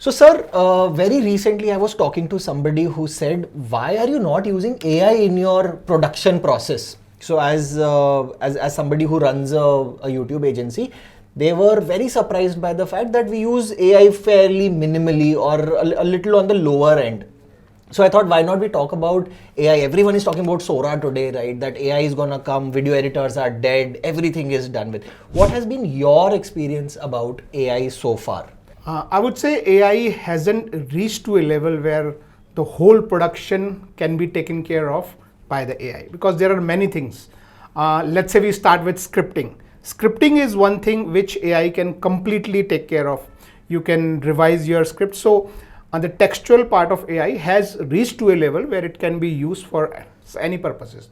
So, sir, very recently I was talking to somebody who said, "Why are you not using AI in your production process?" So, as somebody who runs a YouTube agency, they were very surprised by the fact that we use AI fairly minimally or a little on the lower end. So I thought, why not we talk about AI? Everyone is talking about Sora today, right? That AI is gonna come, video editors are dead, everything is done with. What has been your experience about AI so far? I would say AI hasn't reached to a level where the whole production can be taken care of by the AI, because there are many things. Let's say we start with scripting. Scripting is one thing which AI can completely take care of. You can revise your script. So the textual part of AI has reached to a level where it can be used for any purposes.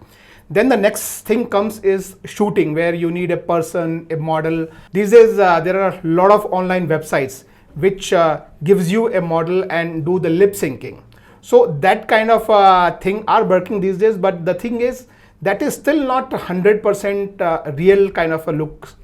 Then the next thing comes is shooting, where you need a person, a model. These days there are a lot of online websites which gives you a model and do the lip syncing. So that kind of thing are working these days, but the thing is that is still not 100% real kind of a look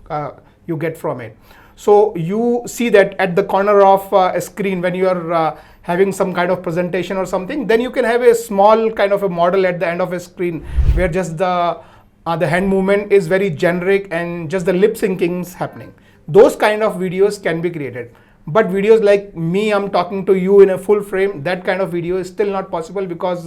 you get from it. So you see that at the corner of a screen when you are having some kind of presentation or something, then you can have a small kind of a model at the end of a screen where just the hand movement is very generic and just the lip syncing is happening. Those kind of videos can be created. But videos like me, I'm talking to you in a full frame, that kind of video is still not possible because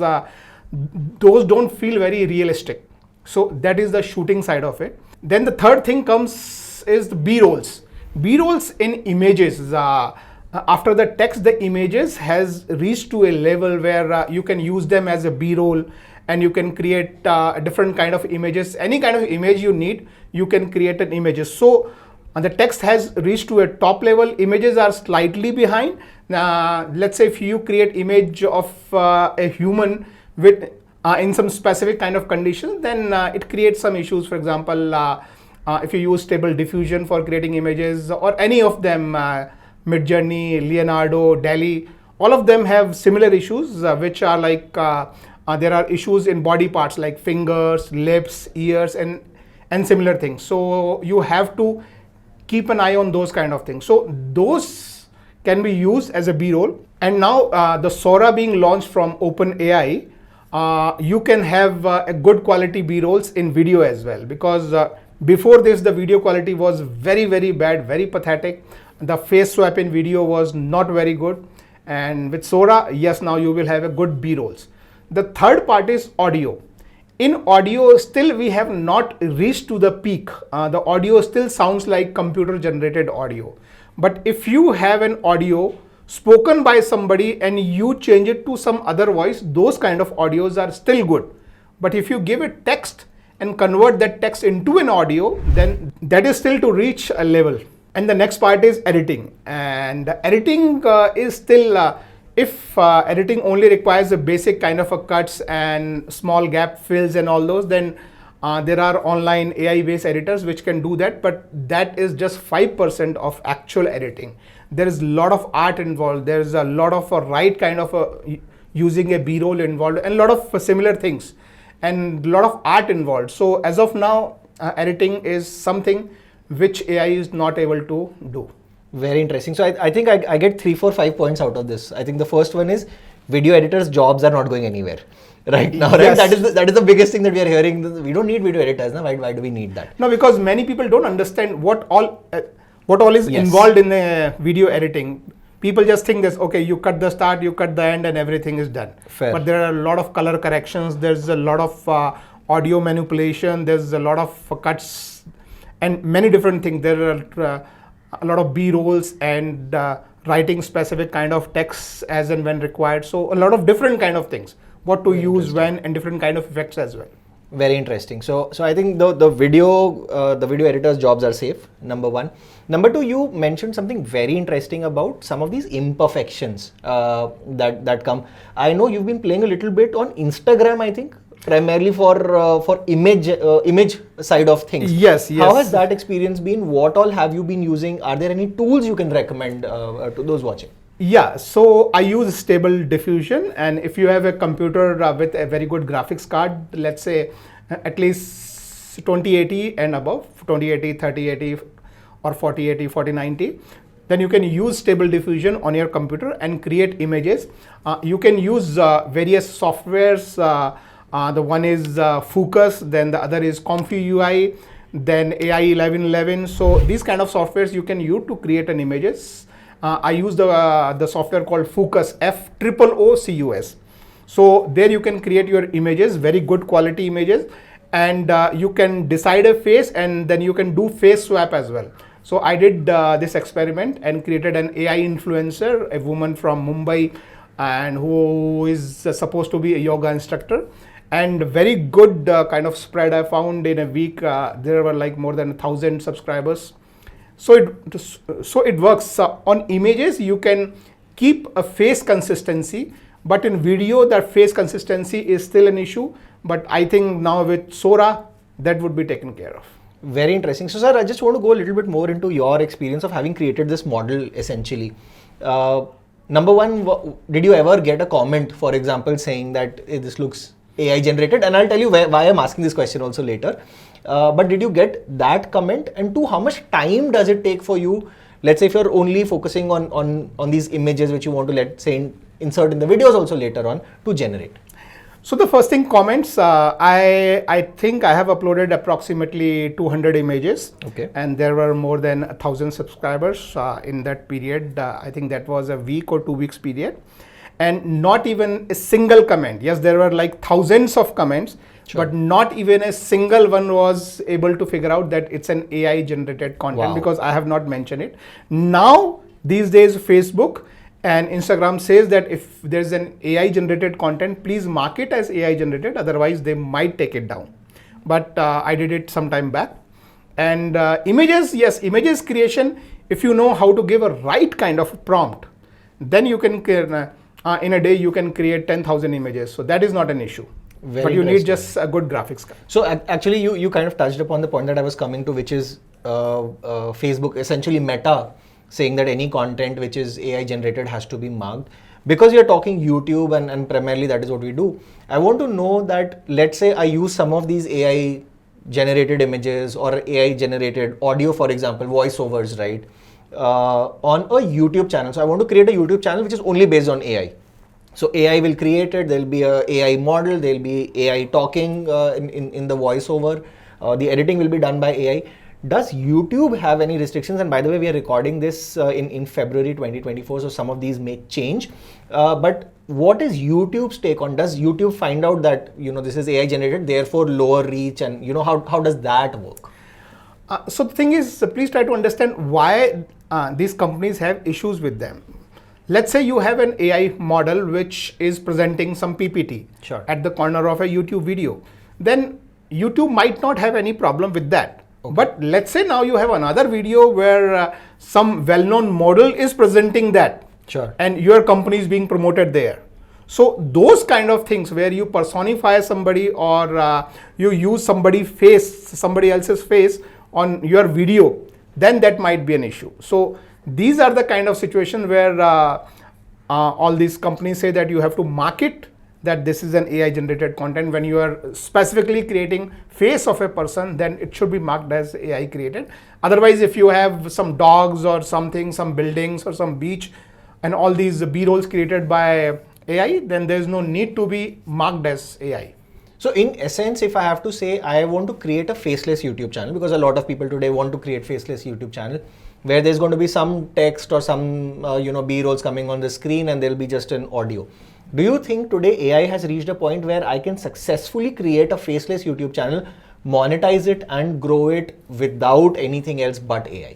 those don't feel very realistic. So that is the shooting side of it. Then the third thing comes is the B-rolls. B-rolls in images. After the text, the images has reached to a level where you can use them as a B-roll, and you can create a different kind of images. Any kind of image you need, you can create an images. So the text has reached to a top level. Images are slightly behind. Let's say if you create image of a human with in some specific kind of condition, then it creates some issues. For example, if you use stable diffusion for creating images, or any of them, Midjourney, Leonardo, DALL-E, all of them have similar issues, which are like there are issues in body parts like fingers, lips, ears, and similar things. So you have to keep an eye on those kind of things. So those can be used as a B-roll. And now the Sora being launched from OpenAI, you can have a good quality B-rolls in video as well, because before this the video quality was very, very bad, very pathetic. The face swap in video was not very good. And with Sora, yes, now you will have a good B-rolls. The third part is audio. In audio, still we have not reached to the peak. The audio still sounds like computer generated audio. But if you have an audio spoken by somebody and you change it to some other voice, those kind of audios are still good. But if you give it text and convert that text into an audio, then that is still to reach a level. And the next part is editing. And editing is still, if editing only requires a basic kind of a cuts and small gap fills and all those, then there are online AI based editors which can do that, but that is just 5% of actual editing. There is a lot of art involved. There is a lot of right kind of using a B-roll involved, and a lot of similar things, and a lot of art involved. So as of now, editing is something which AI is not able to do. Very interesting. So I think I get 3, 4, 5 points out of this. I think the first one is video editors' jobs are not going anywhere right now. Right? Yes. That is the biggest thing that we are hearing. We don't need video editors now. Why do we need that? No, because many people don't understand what all is involved in the video editing. People just think this, okay, you cut the start, you cut the end, and everything is done. Fair. But there are a lot of color corrections. There's a lot of audio manipulation. There's a lot of cuts and many different things. There are a lot of B-rolls and writing specific kind of texts as and when required. So a lot of different kind of things, what to use when, and different kind of effects as well. Very interesting. So I think the video editors' jobs are safe. Number one. Number two, you mentioned something very interesting about some of these imperfections that come. I know you've been playing a little bit on Instagram, I think, primarily for image side of things. Yes. How has that experience been? What all have you been using? Are there any tools you can recommend to those watching? Yeah, so I use stable diffusion, and if you have a computer with a very good graphics card, let's say at least 2080 and above, 2080, 3080 or 4080, 4090, then you can use Stable Diffusion on your computer and create images. You can use various softwares. The one is Focus, then the other is ComfyUI, then AI 1111. So these kind of softwares you can use to create an images. I use the software called Focus, FOOCUS. So there you can create your images, very good quality images, and you can decide a face, and then you can do face swap as well. So I did this experiment and created an AI influencer, a woman from Mumbai, and who is supposed to be a yoga instructor. And very good kind of spread I found in a week. There were like more than 1,000 subscribers. So it works. On images, you can keep a face consistency, but in video, that face consistency is still an issue. But I think now with Sora, that would be taken care of. Very interesting. So, sir, I just want to go a little bit more into your experience of having created this model essentially. Number one, did you ever get a comment, for example, saying that this looks AI generated? And I'll tell you why I'm asking this question also later. But did you get that comment? And two, how much time does it take for you? Let's say if you're only focusing on these images which you want to, let's say, insert in the videos also later on to generate. So the first thing, comments, I think I have uploaded approximately 200 images. Okay. And there were more than 1,000 subscribers in that period. I think that was a week or 2 weeks period. And not even a single comment. Yes, there were like thousands of comments, sure, but not even a single one was able to figure out that it's an AI generated content. Wow. Because I have not mentioned it. Now, these days, Facebook and Instagram says that if there's an AI generated content, please mark it as AI generated, otherwise they might take it down. But I did it some time back. And images, yes, images creation, if you know how to give a right kind of prompt, then you can, in a day, you can create 10,000 images. So that is not an issue. But you need just a good graphics card. So actually, you kind of touched upon the point that I was coming to, which is Facebook, essentially Meta, saying that any content which is AI generated has to be marked. Because you're talking YouTube and primarily that is what we do, I want to know that, let's say I use some of these AI generated images or AI generated audio, for example, voiceovers, right, on a YouTube channel. So I want to create a YouTube channel which is only based on AI. So AI will create it, there'll be a AI model, there'll be AI talking in the voiceover, the editing will be done by AI. Does YouTube have any restrictions? And by the way, we are recording this in February 2024, so some of these may change. But what is YouTube's take on? Does YouTube find out that, this is AI generated, therefore lower reach, and how does that work? So the thing is, please try to understand why these companies have issues with them. Let's say you have an AI model which is presenting some PPT, sure, at the corner of a YouTube video. Then YouTube might not have any problem with that. Okay. But let's say now you have another video where some well-known model is presenting that, sure, and your company is being promoted there. So those kind of things where you personify somebody or you use somebody else's face on your video, then that might be an issue. So these are the kind of situations where all these companies say that you have to market that this is an AI generated content. When you are specifically creating face of a person, then it should be marked as AI created. Otherwise, if you have some dogs or something, some buildings or some beach, and all these B-rolls created by AI, then there's no need to be marked as AI. So in essence, if I have to say, I want to create a faceless YouTube channel, because a lot of people today want to create faceless YouTube channel, where there's going to be some text or some B-rolls coming on the screen, and there'll be just an audio. Do you think today AI has reached a point where I can successfully create a faceless YouTube channel, monetize it and grow it without anything else but AI?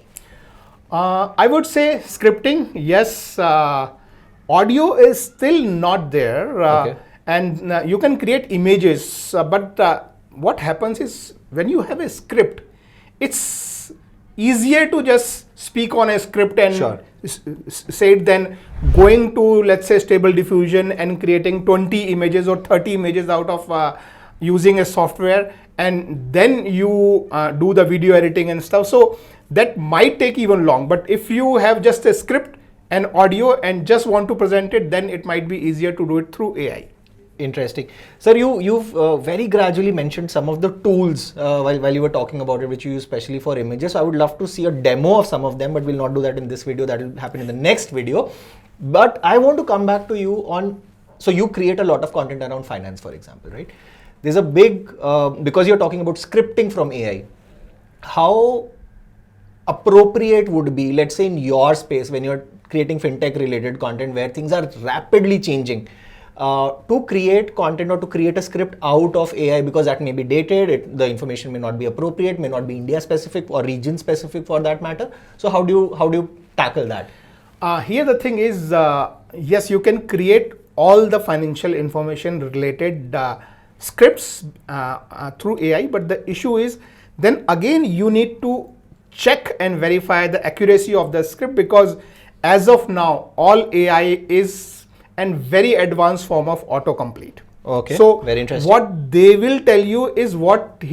I would say scripting, yes. Audio is still not there. Okay. And you can create images, but what happens is when you have a script, it's easier to just speak on a script and sure, say it than going to, let's say, Stable Diffusion and creating 20 images or 30 images out of using a software, and then you do the video editing and stuff. So that might take even long. But if you have just a script and audio and just want to present it, then it might be easier to do it through AI. Interesting. Sir, you've very gradually mentioned some of the tools while you were talking about it, which you use specially for images. So I would love to see a demo of some of them, but we'll not do that in this video. That will happen in the next video. But I want to come back to you on, so you create a lot of content around finance, for example, right? There's a big, because you're talking about scripting from AI, how appropriate would be, let's say in your space, when you're creating fintech related content where things are rapidly changing, to create content or to create a script out of AI, because that may be dated, the information may not be appropriate, may not be India specific or region specific for that matter. So how do you tackle that? Here the thing is, yes, you can create all the financial information related scripts through AI, but the issue is then again you need to check and verify the accuracy of the script, because as of now all AI is a very advanced form of autocomplete. Okay. So very interesting. what they will tell you is what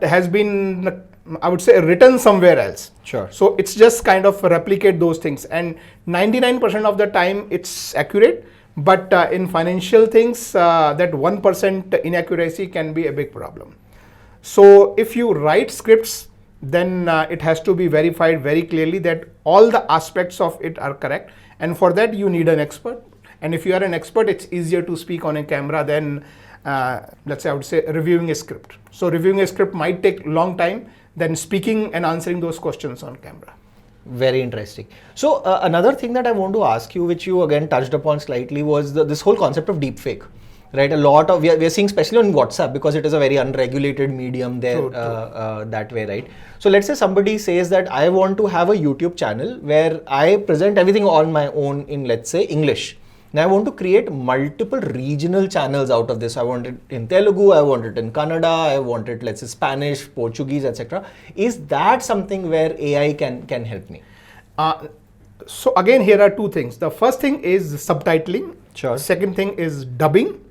has been, I would say, written somewhere else. Sure. So it's just kind of replicate those things, and 99% of the time it's accurate. But in financial things, that 1% inaccuracy can be a big problem. So if you write scripts, then it has to be verified very clearly that all the aspects of it are correct. And for that, you need an expert. And if you are an expert, it's easier to speak on a camera than, let's say, I would say, reviewing a script. So reviewing a script might take a long time than speaking and answering those questions on camera. Very interesting. So another thing that I want to ask you, which you again touched upon slightly, was this whole concept of deepfake. Right, a lot of we are seeing, especially on WhatsApp, because it is a very unregulated medium there. True. That way, right? So let's say somebody says that I want to have a YouTube channel where I present everything on my own in, let's say, English. Now I want to create multiple regional channels out of this. I want it in Telugu, I want it in Kannada, I want it, let's say, Spanish, Portuguese, etc. Is that something where AI can help me? So again, here are two things. The first thing is subtitling. Sure. Second thing is dubbing.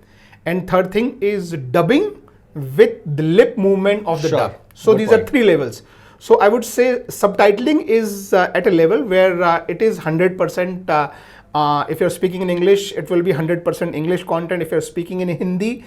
And third thing is dubbing with the lip movement of the Sure. dub. So Good these point. are three levels. So I would say subtitling is at a level where it is 100%. If you're speaking in English, it will be 100% English content. If you're speaking in Hindi,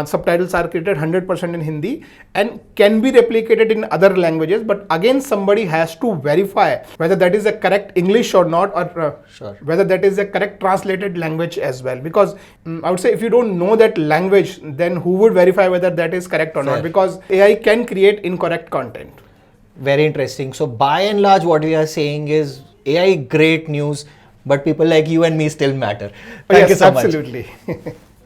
subtitles are created 100% in Hindi and can be replicated in other languages. But again, somebody has to verify whether that is a correct English or not, or Sure. whether that is a correct translated language as well. Because I would say if you don't know that language, then who would verify whether that is correct or Fair. not? Because AI can create incorrect content. Very interesting. So by and large, what we are saying is AI, great news, but people like you and me still matter. Thank you Yes, so much. absolutely.